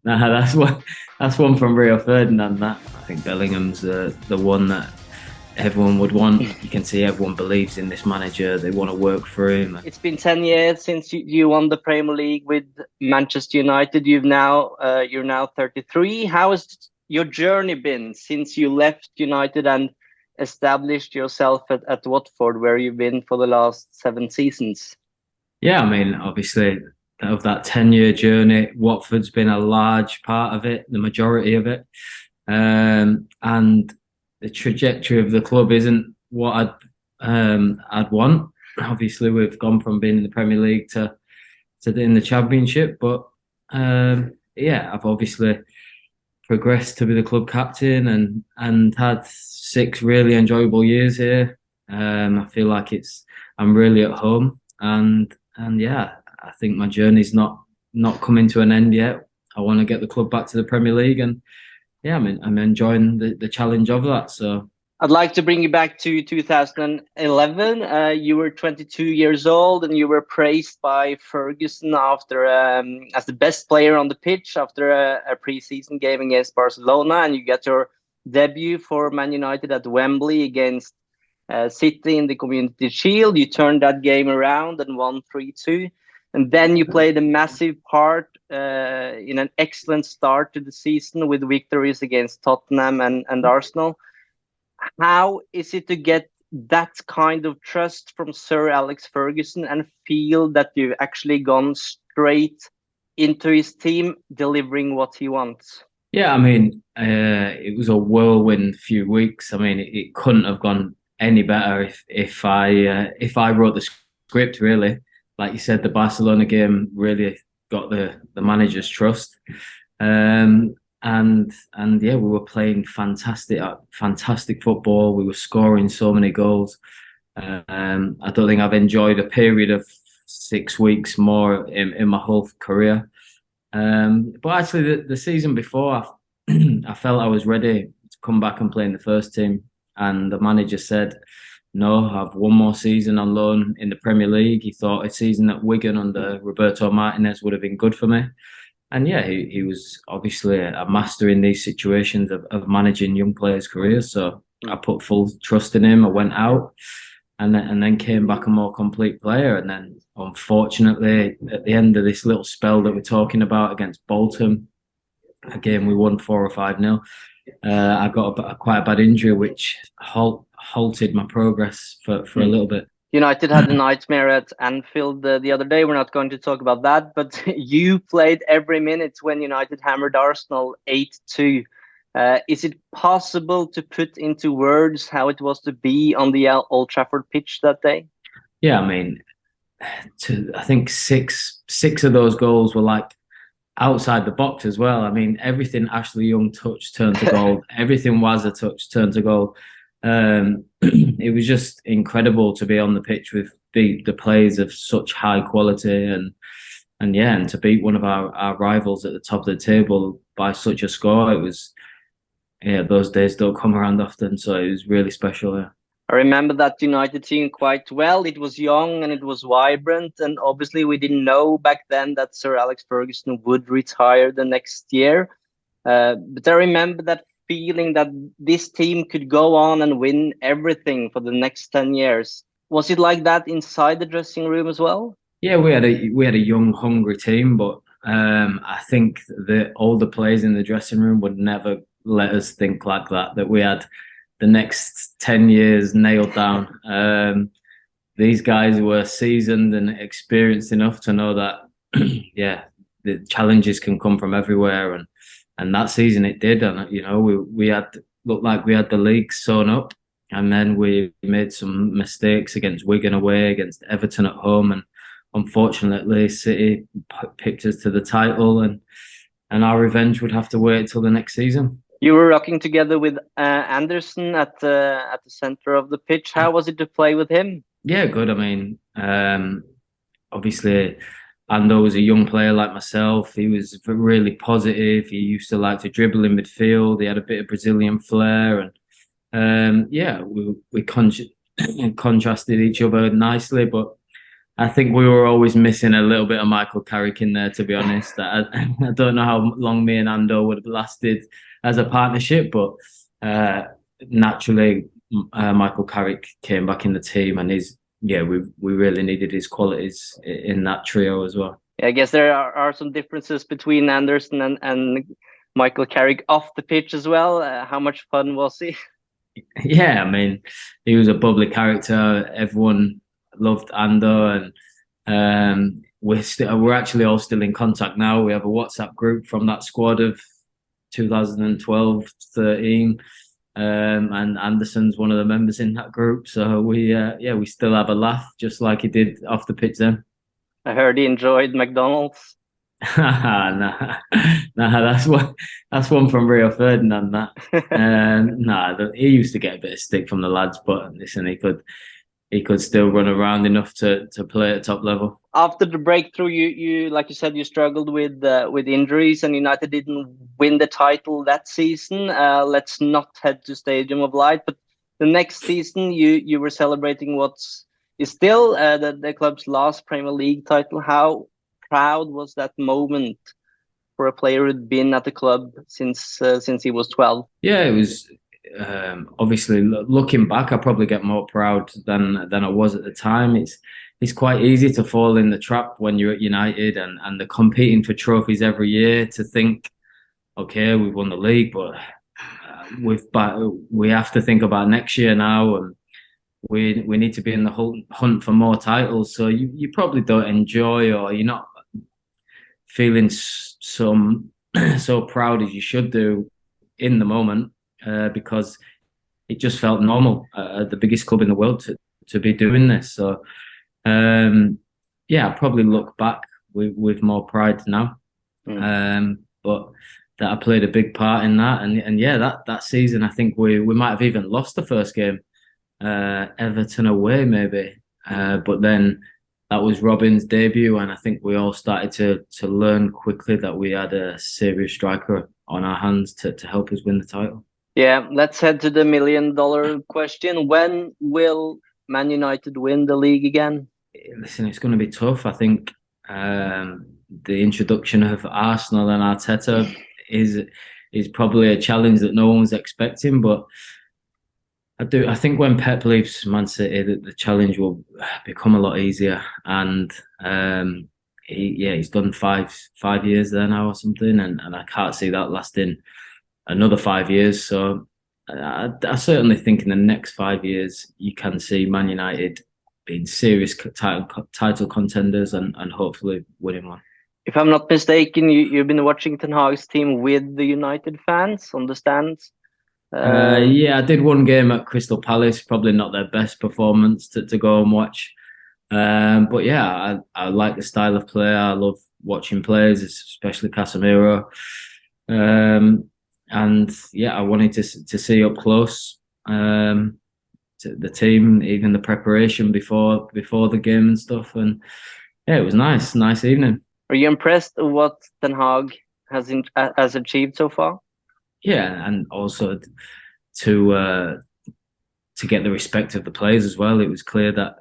Nah, that's one from Rio Ferdinand. That I think Bellingham's the one that everyone would want. You can see everyone believes in this manager. They want to work for him. It's been 10 years since you won the Premier League with Manchester United. You're now 33. How has your journey been since you left United and established yourself at Watford, where you've been for the last 7 seasons? Yeah, I mean, obviously, of that 10-year journey, Watford's been a large part of it, the majority of it. And the trajectory of the club isn't what I'd want. Obviously, we've gone from being in the Premier League to in the Championship, but yeah, I've obviously progressed to be the club captain and had 6 really enjoyable years here. I feel like I'm really at home, and yeah, I think my journey's not coming to an end yet. I want to get the club back to the Premier League, and yeah, I'm enjoying the challenge of that. So I'd like to bring you back to 2011. You were 22 years old, and you were praised by Ferguson after as the best player on the pitch after a preseason game against Barcelona, and you got your debut for Man United at Wembley against City in the Community Shield. You turned that game around and won 3-2. And then you played a massive part in an excellent start to the season with victories against Tottenham and Arsenal. How is it to get that kind of trust from Sir Alex Ferguson and feel that you've actually gone straight into his team, delivering what he wants? yeah, I mean, it was a whirlwind few weeks. I mean, it couldn't have gone any better if I wrote the script really. Like you said, the Barcelona game really got the manager's trust. Um, and yeah, we were playing fantastic football. We were scoring so many goals. I don't think I've enjoyed a period of 6 weeks more in my whole career. But actually, the season before, I felt I was ready to come back and play in the first team. And the manager said, no, I've one more season on loan in the Premier League. He thought a season at Wigan under Roberto Martinez would have been good for me. And yeah, he was obviously a master in these situations of managing young players' careers. So I put full trust in him. I went out and then came back a more complete player. And then unfortunately, at the end of this little spell that we're talking about against Bolton, a game we won 4 or 5-0. I got quite a bad injury, which halted my progress for a little bit. United had a nightmare at Anfield the other day. We're not going to talk about that, but you played every minute when United hammered Arsenal 8-2. Is it possible to put into words how it was to be on the Old Trafford pitch that day? Yeah, I mean, I think six of those goals were like outside the box as well. I mean, everything Ashley Young touched turned to gold. Everything was a touch turned to gold. It was just incredible to be on the pitch with the players of such high quality and yeah, and to beat one of our rivals at the top of the table by such a score. It was, yeah, those days don't come around often, so it was really special. Yeah. I remember that United team quite well. It was young and it was vibrant, and obviously we didn't know back then that Sir Alex Ferguson would retire the next year. But I remember that feeling that this team could go on and win everything for the next 10 years. Was it like that inside the dressing room as well? Yeah, we had a young, hungry team, but I think the older players in the dressing room would never let us think like that. That we had the next 10 years nailed down. These guys were seasoned and experienced enough to know that, yeah, the challenges can come from everywhere, and that season it did, and you know we had looked like we had the league sewn up, and then we made some mistakes against Wigan away, against Everton at home, and unfortunately City picked us to the title, and our revenge would have to wait till the next season. You were rocking together with Anderson at the center of the pitch. How was it to play with him? Yeah, good. I mean, obviously, Ando was a young player like myself. He was really positive. He used to like to dribble in midfield. He had a bit of Brazilian flair, and yeah, we contrasted each other nicely. But I think we were always missing a little bit of Michael Carrick in there, to be honest. I don't know how long me and Ando would have lasted as a partnership, but uh, naturally, Michael Carrick came back in the team, and we really needed his qualities in that trio as well. I guess there are some differences between Anderson and Michael Carrick off the pitch as well. How much fun was he? Yeah, I mean, he was a bubbly character. Everyone loved Ando, and we're actually all still in contact now. We have a WhatsApp group from that squad of 2012, 13, and Anderson's one of the members in that group. So we still have a laugh, just like he did off the pitch then. I heard he enjoyed McDonald's. nah, nah, that's one from Rio Ferdinand. He used to get a bit of stick from the lads, but listen, he could still run around enough to play at top level. After the breakthrough, you like you said, you struggled with injuries, and United didn't win the title that season. Let's not head to Stadium of Light, but the next season you were celebrating what's is still the club's last Premier League title. How proud was that moment for a player who'd been at the club since he was 12? Yeah, it was. Obviously, looking back, I probably get more proud than I was at the time. It's quite easy to fall in the trap when you're at United and they're competing for trophies every year to think, okay, we've won the league, but we have to think about next year now, and we need to be in the hunt for more titles. So you probably don't enjoy, or you're not feeling so proud as you should do in the moment, because it just felt normal at the biggest club in the world to be doing this. So I probably look back with more pride now. But that I played a big part in that, and yeah, that season I think we might have even lost the first game, Everton away maybe, but then that was Robin's debut, and I think we all started to learn quickly that we had a serious striker on our hands to help us win the title. Yeah, let's head to the $1 million question. When will Man United win the league again? Listen, it's going to be tough. I think the introduction of Arsenal and Arteta is probably a challenge that no one's expecting. But I think when Pep leaves Man City, the challenge will become a lot easier. And he's done five years there now or something, and I can't see that lasting another 5 years. So I certainly think in the next 5 years you can see Man United being serious title contenders and hopefully winning one. If I'm not mistaken, you've been watching Ten Hag's team with the United fans on the stands. Yeah, I did one game at Crystal Palace, probably not their best performance to go and watch. But yeah, I like the style of play. I love watching players, especially Casemiro. And yeah, I wanted to see up close to the team, even the preparation before the game and stuff. And yeah, it was nice evening. Are you impressed with what Ten Hag has achieved so far? Yeah, and also to get the respect of the players as well. It was clear that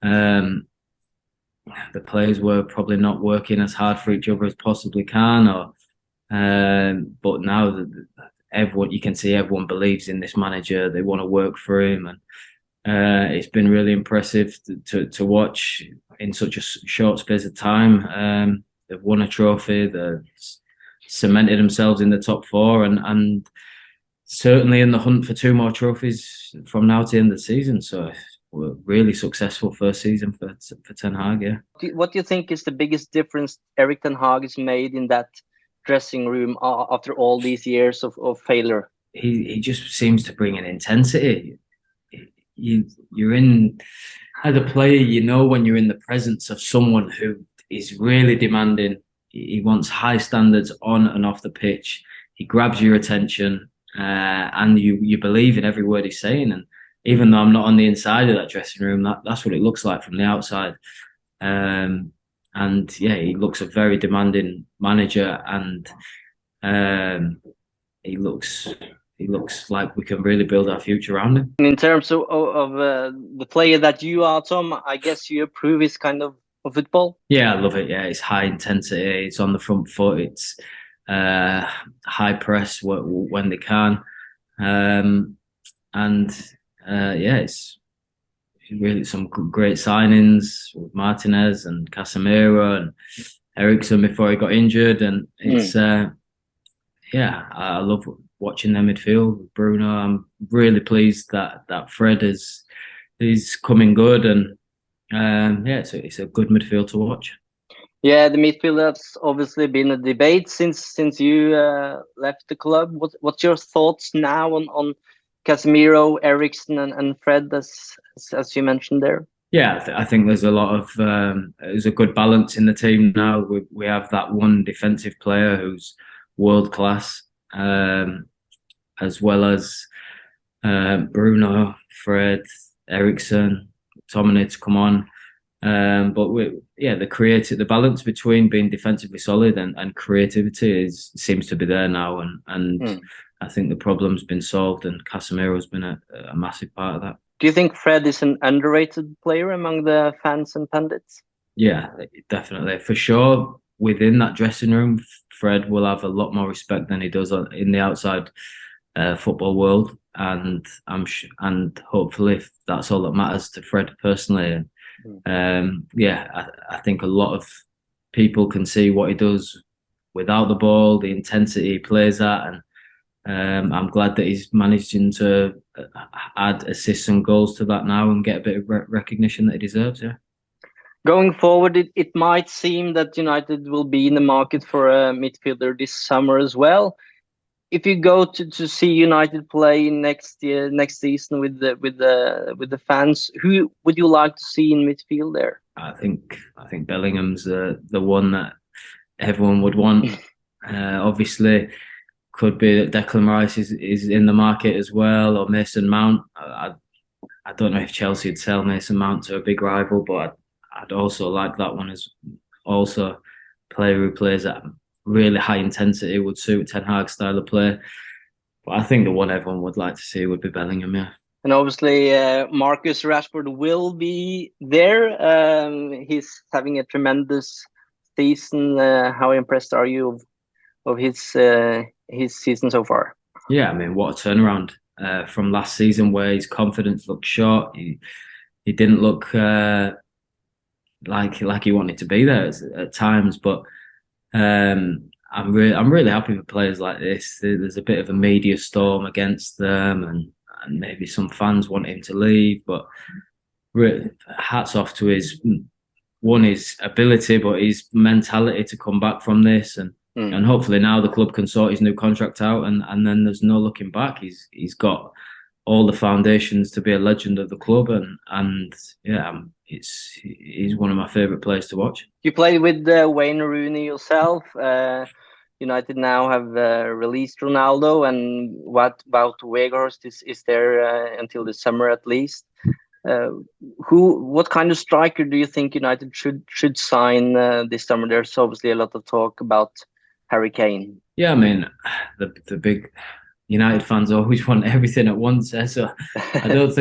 the players were probably not working as hard for each other as possibly can, or but now everyone, you can see everyone believes in this manager. They want to work for him, and it's been really impressive to watch in such a short space of time. They've won a trophy. They've cemented themselves in the top four, and certainly in the hunt for two more trophies from now to the end of the season. So we're really successful first season for Ten Hag. Yeah. What do you think is the biggest difference Erik Ten Hag has made in that dressing room after all these years of failure? He just seems to bring an intensity. You're in, as a player, you know when you're in the presence of someone who is really demanding. He wants high standards on and off the pitch. He grabs your attention, and you believe in every word he's saying. And even though I'm not on the inside of that dressing room, that's what it looks like from the outside. And yeah, he looks a very demanding manager, and he looks Mm. he looks like we can really build our future around him. In terms of the player that you are, Tom, I guess you approve his kind of football. Yeah, I love it. Yeah, it's high intensity. It's on the front foot. It's uh, high press when they can, um, and yeah, it's really some great signings with Martinez and Casemiro and Ericsson before he got injured, and Mm. it's yeah, I love watching their midfield with Bruno. I'm really pleased that Fred is coming good, and yeah, it's a good midfield to watch. Yeah, the midfield has obviously been a debate since you left the club. What's your thoughts now on Casemiro, Ericsson, and Fred, as you mentioned there? Yeah, I think there's a lot of there's a good balance in the team now. We have that one defensive player who's world class, as well as Bruno, Fred, Ericsson, Tomine to come on. But yeah, the balance between being defensively solid and creativity seems to be there now, and Mm. I think the problem's been solved, and Casemiro's been a massive part of that. Do you think Fred is an underrated player among the fans and pundits? Yeah, definitely. For sure, within that dressing room, Fred will have a lot more respect than he does in the outside football world. And hopefully that's all that matters to Fred personally. Yeah, I think a lot of people can see what he does without the ball, the intensity he plays at, and I'm glad that he's managing to add assists and goals to that now and get a bit of recognition that he deserves. Yeah. Going forward, it might seem that United will be in the market for a midfielder this summer as well. If you go to see United play next season with the fans, who would you like to see in midfield there? I think Bellingham's the one that everyone would want. Obviously, could be that Declan Rice is in the market as well, or Mason Mount. I don't know if Chelsea would sell Mason Mount to a big rival, but I'd also like that one as also a player who plays at really high intensity would suit Ten Hag style of play. But I think the one everyone would like to see would be Bellingham. Yeah. And obviously, Marcus Rashford will be there. He's having a tremendous season. How impressed are you of his season so far? Yeah, I mean, what a turnaround from last season where his confidence looked short. He didn't look like he wanted to be there at times, but I'm really happy with players like this. There's a bit of a media storm against them, and maybe some fans want him to leave, but really, hats off to his ability, but his mentality to come back from this, and hopefully now the club can sort his new contract out, and then there's no looking back. He's got all the foundations to be a legend of the club, and yeah, he's one of my favourite players to watch. You played with Wayne Rooney yourself. United now have released Ronaldo, and what about Weghorst is there until the summer at least. What kind of striker do you think United should sign this summer? There's obviously a lot of talk about Harry Kane. Yeah, I mean, the big United fans always want everything at once. So I don't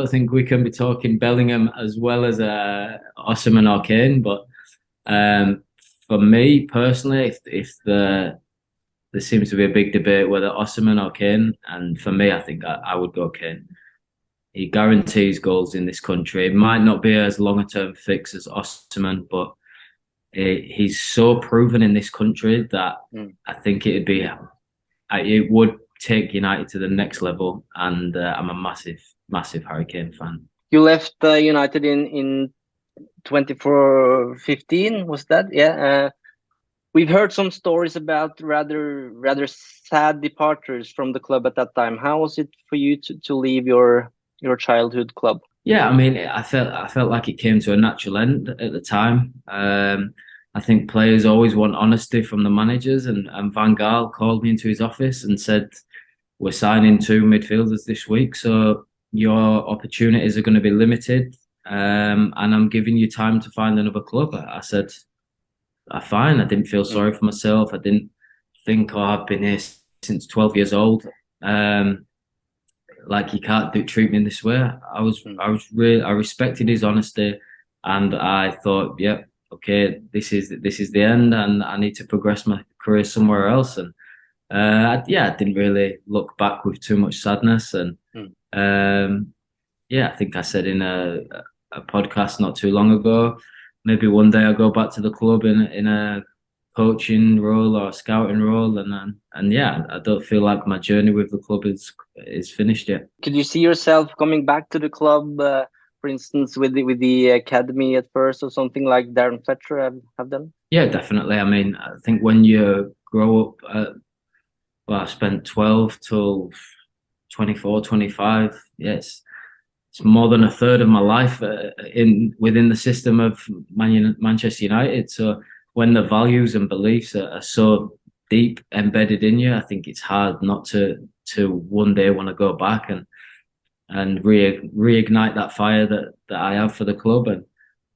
think we can be talking Bellingham as well as Osimhen or Kane. But for me personally, if there seems to be a big debate whether Osimhen or Kane, and for me, I think I would go Kane. He guarantees goals in this country. It might not be as long a term fix as Osimhen, but he's so proven in this country that I think it would take United to the next level. And I'm a massive Harry Kane fan. You left United in 24-15, was that? Yeah. We've heard some stories about rather sad departures from the club at that time. How was it for you to leave your childhood club? Yeah, I mean, I felt like it came to a natural end at the time. I think players always want honesty from the managers, and Van Gaal called me into his office and said, "We're signing 2 midfielders this week, so your opportunities are going to be limited, and I'm giving you time to find another club." I said, "Fine." I didn't feel sorry for myself. I didn't think, "Oh, I've been here since 12 years old." Like, you can't treat me this way. Mm. I respected his honesty, and I thought, yep, okay, this is the end, and I need to progress my career somewhere else. And yeah, I didn't really look back with too much sadness. And Mm. yeah, I think I said in a podcast not too long ago, maybe one day I'll go back to the club in a coaching role or a scouting role, and yeah, I don't feel like my journey with the club is finished yet. Could you see yourself coming back to the club, for instance, with the academy at first, or something like Darren Fletcher have done? Yeah, definitely. I mean, I think when you grow up, well, I spent 12 till 24, 25. Yeah, it's more than a third of my life in within the system of Manchester United. So when the values and beliefs are so deep embedded in you, I think it's hard not to one day want to go back and reignite that fire that I have for the club.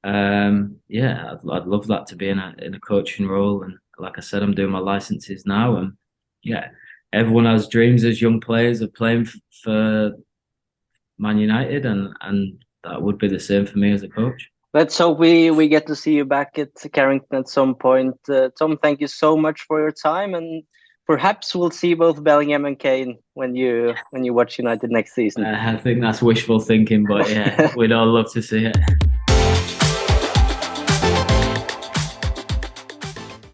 And yeah, I'd love that to be in a coaching role. And like I said, I'm doing my licenses now, and yeah, everyone has dreams as young players of playing for Man United, and that would be the same for me as a coach. Let's hope we get to see you back at Carrington at some point. Tom, thank you so much for your time, and perhaps we'll see both Bellingham and Kane when you watch United next season. I think that's wishful thinking, but yeah, we'd all love to see it.